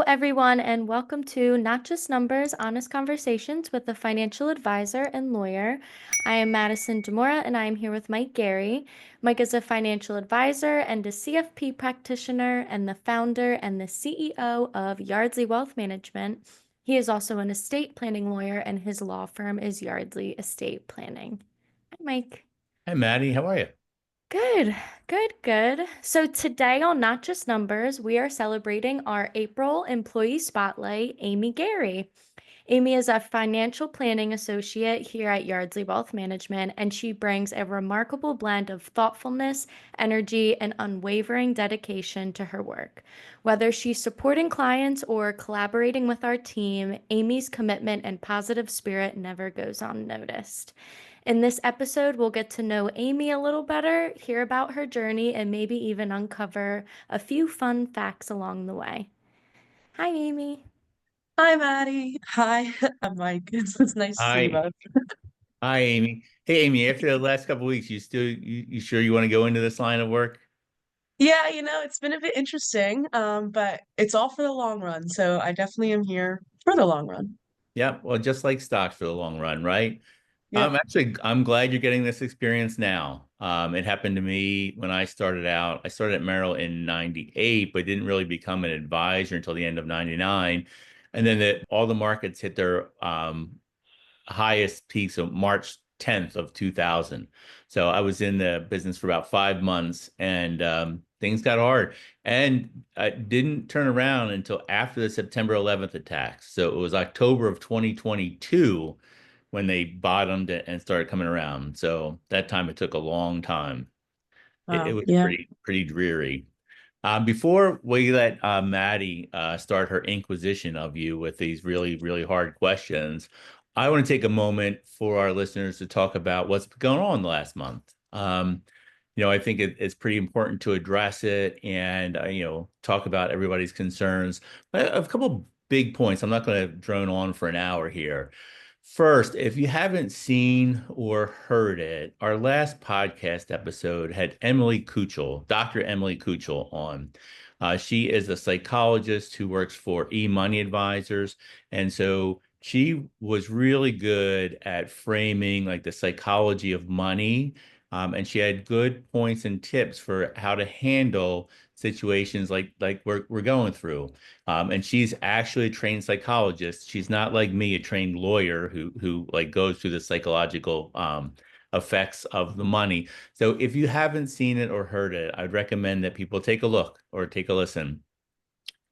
everyone, and welcome to Not Just Numbers, Honest Conversations with a Financial Advisor and Lawyer. I am Madison Demora, and I am here with Mike Garry. Mike is a financial advisor and a CFP practitioner, and the founder and the CEO of Yardley Wealth Management. He is also an estate planning lawyer, and his law firm is Yardley Estate Planning. Hi, Mike. Hi, Maddie. How are you? Good, good. So today on Not Just Numbers, we are celebrating our April Employee Spotlight, Amy Garry. Amy is a financial planning associate here at Yardley Wealth Management, and she brings a remarkable blend of thoughtfulness, energy, and unwavering dedication to her work. Whether she's supporting clients or collaborating with our team, Amy's commitment and positive spirit never goes unnoticed. In this episode, we'll get to know Amy a little better, hear about her journey, and maybe even uncover a few fun facts along the way. Hi, Amy. Hi, Maddie. Hi, I'm Mike. It's nice to see you Hi. both. Hi, Amy. Hey, Amy, after the last couple of weeks, you sure you want to go into this line of work? Yeah, it's been a bit interesting, but it's all for the long run. So I definitely am here for the long run. Yeah, well, just like stocks for the long run, right? Yep. I'm glad you're getting this experience now. It happened to me when I started out. I started at Merrill in 98, but didn't really become an advisor until the end of 99. And then all the markets hit their highest peaks of March 10th of 2000. So I was in the business for about 5 months and things got hard and I didn't turn around until after the September 11th attacks. So it was October of 2022 when they bottomed and started coming around. So that time it took a long time. It Wow. was Yeah. pretty dreary. Before we let Maddie start her inquisition of you with these really hard questions, I want to take a moment for our listeners to talk about what's going on the last month. I think it's pretty important to address it and, talk about everybody's concerns. A couple big points. I'm not going to drone on for an hour here. First, if you haven't seen or heard it, our last podcast episode had Dr. Emily Kuchel on. She is a psychologist who works for eMoney Advisors. And so she was really good at framing like the psychology of money. And she had good points and tips for how to handle situations like we're going through. And she's actually a trained psychologist. She's not like me, a trained lawyer who like goes through the psychological effects of the money. So if you haven't seen it or heard it, I'd recommend that people take a look or take a listen.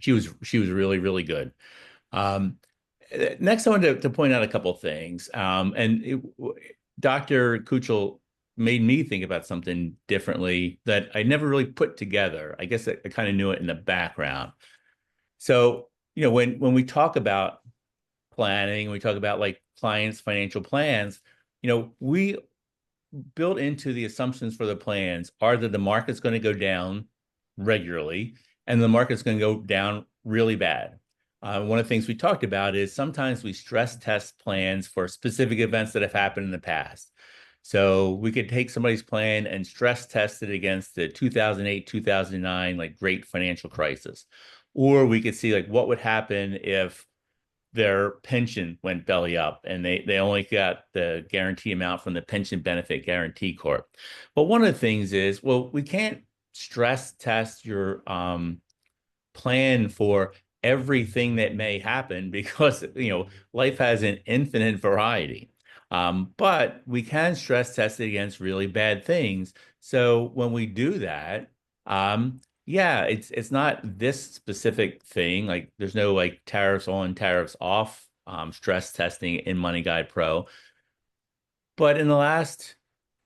She was really good. Um, Next, I wanted to point out a couple things. Dr. Kuchel made me think about something differently that I never really put together. I guess I kind of knew it in the background. So, when we talk about planning, we talk about like clients' financial plans, we built into the assumptions for the plans are that the market's going to go down regularly and the market's going to go down really bad. One of the things we talked about is sometimes we stress test plans for specific events that have happened in the past. So we could take somebody's plan and stress test it against the 2008, 2009, like great financial crisis. Or we could see like what would happen if their pension went belly up and they only got the guarantee amount from the Pension Benefit Guarantee Corp. But one of the things is, well, we can't stress test your plan for everything that may happen because life has an infinite variety. But we can stress test it against really bad things. So when we do that, yeah, it's not this specific thing. Like there's no like tariffs on, tariffs off stress testing in Money Guide Pro. But in the last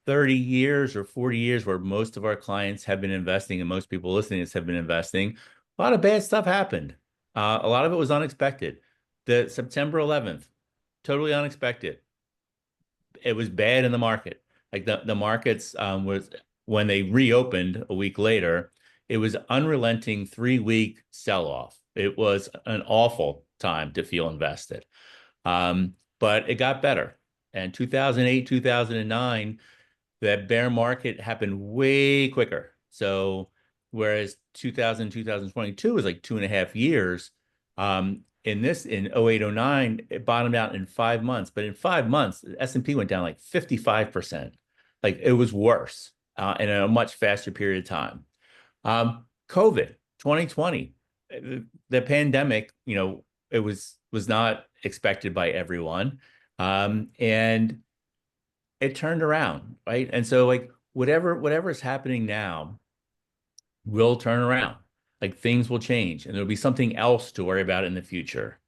30 years or 40 years, where most of our clients have been investing and most people listening to this have been investing, a lot of bad stuff happened. A lot of it was unexpected. The September 11th, totally unexpected. It was bad in the market. Like the markets was when they reopened a week later, it was unrelenting 3-week sell-off. It was an awful time to feel invested. But it got better. And 2008, 2009, that bear market happened way quicker. So whereas 2022 was like 2.5 years, In 08, 09, it bottomed out in 5 months, but in 5 months, the S&P went down like 55%. Like it was worse, and in a much faster period of time. COVID 2020, the pandemic, it was not expected by everyone. And it turned around, right? And so like whatever is happening now will turn around. Like things will change and there'll be something else to worry about in the future.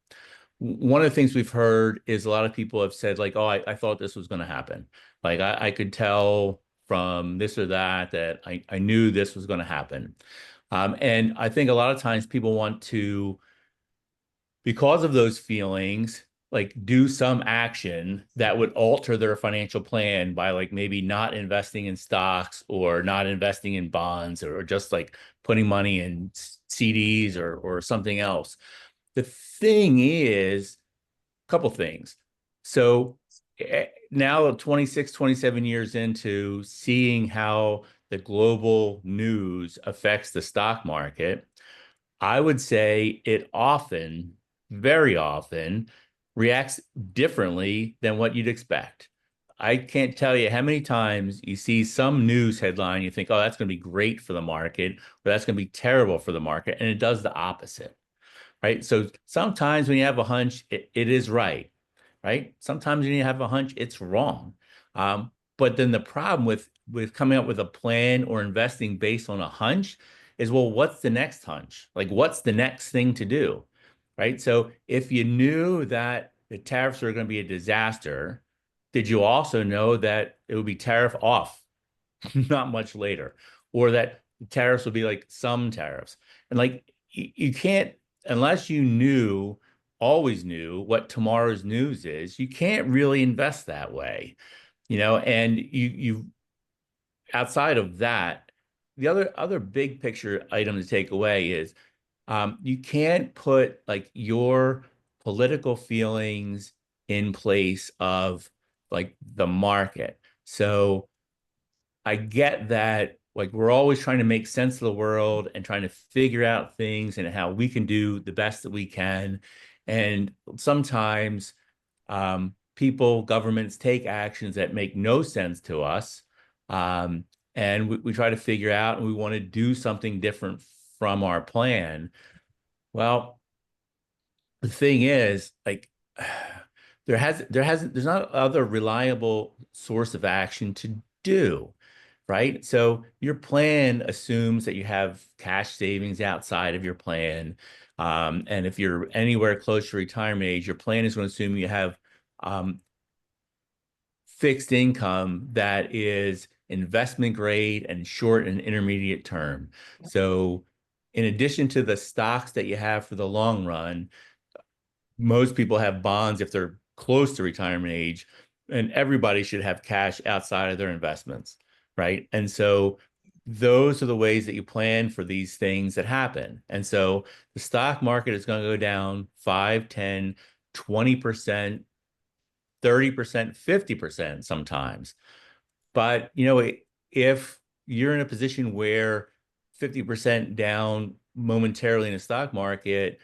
One of the things we've heard is a lot of people have said, like, oh, I thought this was going to happen. Like I could tell from this or that I knew this was going to happen. And I think a lot of times people want to, because of those feelings, like do some action that would alter their financial plan by like maybe not investing in stocks or not investing in bonds or just like putting money in CDs or something else. The thing is, a couple things. So now 26, 27 years into seeing how the global news affects the stock market, I would say it often, very often, reacts differently than what you'd expect. I can't tell you how many times you see some news headline, you think, oh, that's going to be great for the market, or that's going to be terrible for the market. And it does the opposite, right? So sometimes when you have a hunch, it is right? Sometimes when you have a hunch, it's wrong. But then the problem with coming up with a plan or investing based on a hunch is, well, what's the next hunch? Like, what's the next thing to do, right? So if you knew that the tariffs are going to be a disaster, did you also know that it would be tariff off not much later, or that the tariffs would be like some tariffs? And like you can't, unless you always knew what tomorrow's news is, you can't really invest that way, and you outside of that, the other big picture item to take away is, you can't put like your political feelings in place of like the market. So I get that, like, we're always trying to make sense of the world and trying to figure out things and how we can do the best that we can. And sometimes people, governments take actions that make no sense to us. Um, and we try to figure out and we want to do something different from our plan. Well, the thing is, like, there's not other reliable source of action to do, right? So your plan assumes that you have cash savings outside of your plan. And if you're anywhere close to retirement age, your plan is going to assume you have um, fixed income that is investment grade and short and intermediate term. So in addition to the stocks that you have for the long run, most people have bonds if they're close to retirement age, and everybody should have cash outside of their investments, right? And so those are the ways that you plan for these things that happen. And so the stock market is going to go down 5, 10, 20%, 30%, 50% sometimes. But, if you're in a position where 50% down momentarily in the stock market,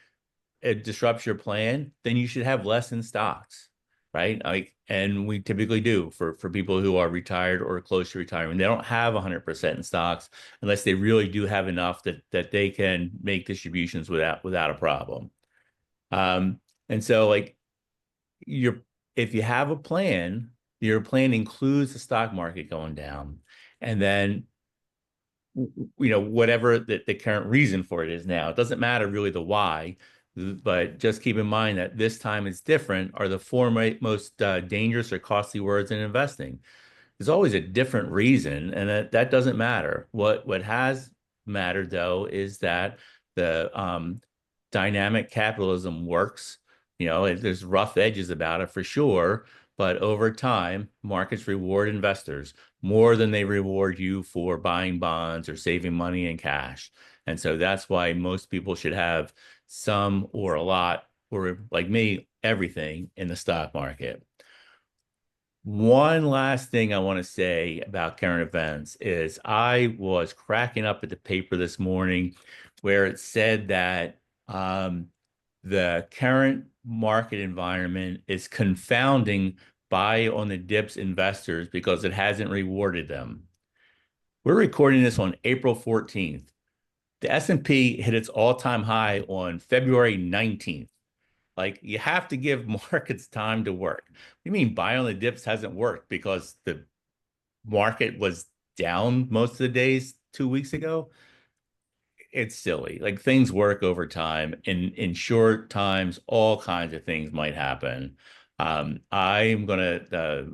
it disrupts your plan, then you should have less in stocks, right? Like, and we typically do for people who are retired or close to retirement. They don't have 100% in stocks unless they really do have enough that they can make distributions without a problem. And so like you're if you have a plan, your plan includes the stock market going down, and then whatever the current reason for it is now. It doesn't matter really the why, but just keep in mind that this time is different are the four most dangerous or costly words in investing. There's always a different reason, and that doesn't matter. What has mattered though is that the dynamic capitalism works. There's rough edges about it for sure, but over time, markets reward investors more than they reward you for buying bonds or saving money in cash. And so that's why most people should have some or a lot, or like me, everything in the stock market. One last thing I want to say about current events is I was cracking up at the paper this morning where it said that the current market environment is confounding buy on the dips investors because it hasn't rewarded them. We're recording this on April 14th. The S&P hit its all-time high on February 19th. Like, you have to give markets time to work. You mean buy on the dips hasn't worked because the market was down most of the days 2 weeks ago? It's silly. Like, things work over time. In short times, all kinds of things might happen. I'm gonna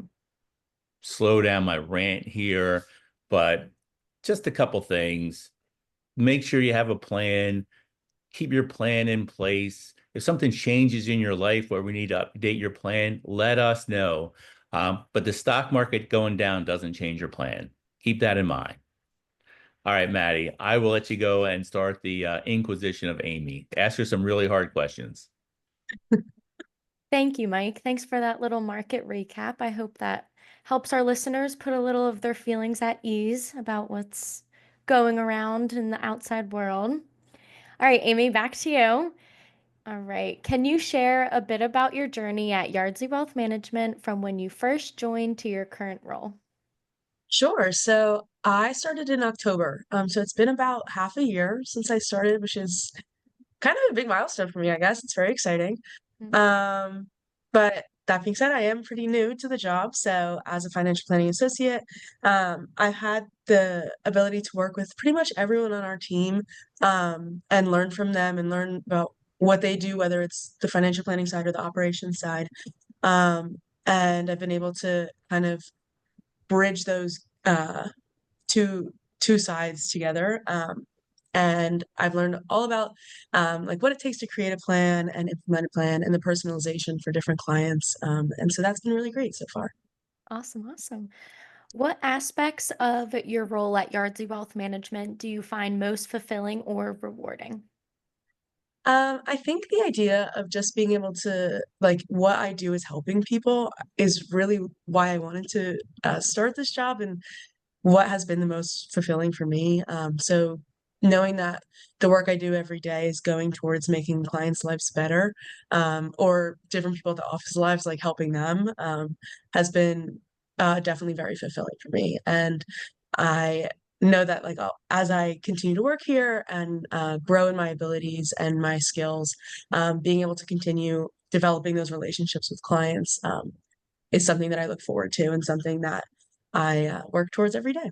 slow down my rant here, but just a couple things. Make sure you have a plan. Keep your plan in place. If something changes in your life where we need to update your plan, let us know. But the stock market going down doesn't change your plan. Keep that in mind. All right, Maddie, I will let you go and start the inquisition of Amy. Ask her some really hard questions. Thank you, Mike. Thanks for that little market recap. I hope that helps our listeners put a little of their feelings at ease about what's going around in the outside world. All right, Amy, back to you. All right. Can you share a bit about your journey at Yardley Wealth Management from when you first joined to your current role? Sure. So I started in October. So it's been about half a year since I started, which is kind of a big milestone for me, I guess. It's very exciting. Mm. But that being said, I am pretty new to the job. So as a financial planning associate, I've had the ability to work with pretty much everyone on our team, and learn from them and learn about what they do, whether it's the financial planning side or the operations side. And I've been able to kind of bridge those two sides together. And I've learned all about like what it takes to create a plan and implement a plan and the personalization for different clients. And so that's been really great so far. Awesome, awesome. What aspects of your role at Yardley Wealth Management do you find most fulfilling or rewarding? I think the idea of just being able to like what I do is helping people is really why I wanted to start this job and what has been the most fulfilling for me. So knowing that the work I do every day is going towards making clients' lives better, or different people at the office lives, like helping them, has been definitely very fulfilling for me. And I know that like as I continue to work here and grow in my abilities and my skills, being able to continue developing those relationships with clients is something that I look forward to and something that I work towards every day.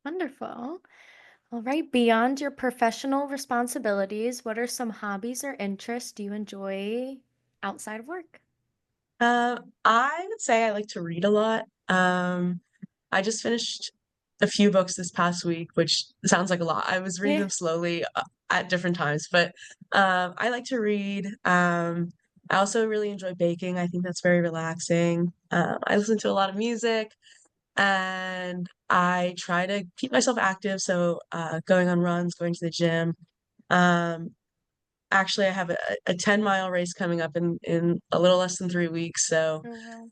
Wonderful. All right. Beyond your professional responsibilities, what are some hobbies or interests you enjoy outside of work? I would say I like to read a lot. I just finished a few books this past week, which sounds like a lot. I was reading Yeah. them slowly at different times, but I like to read. I also really enjoy baking. I think that's very relaxing. I listen to a lot of music and I try to keep myself active. So going on runs, going to the gym. Um, Actually, I have a 10-mile race coming up in a little less than 3 weeks. So Oh, wow.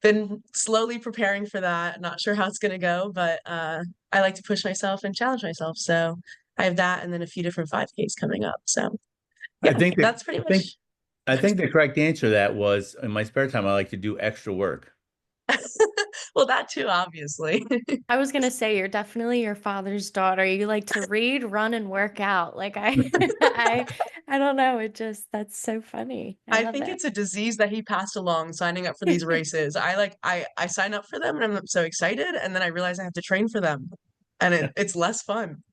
been slowly preparing for that. Not sure how it's gonna go, but I like to push myself and challenge myself. So I have that and then a few different 5Ks coming up. So I yeah, think that that's pretty I think much I think the correct answer to that was in my spare time, I like to do extra work. well, that too, obviously. I was gonna say you're definitely your father's daughter. You like to read, run, and work out. Like I, I don't know. That's so funny. I I love think it. it's a disease that he passed along signing up for these races. I sign up for them and I'm so excited, and then I realize I have to train for them, and it's less fun.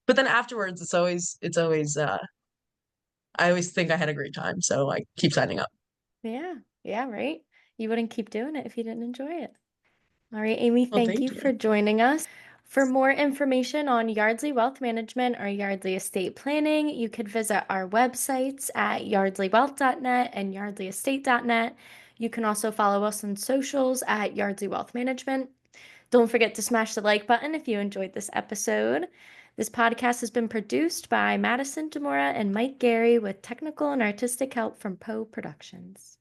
But then afterwards, it's always I always think I had a great time, so I keep signing up. Yeah, yeah, right. You wouldn't keep doing it if you didn't enjoy it. All right, Amy, Well, thank you thank for you. joining us. For more information on Yardley Wealth Management or Yardley Estate Planning, you could visit our websites at yardleywealth.net and yardleyestate.net. You can also follow us on socials at Yardley Wealth Management. Don't forget to smash the like button if you enjoyed this episode. This podcast has been produced by Madison, Demora, and Mike Garry with technical and artistic help from Poe Productions.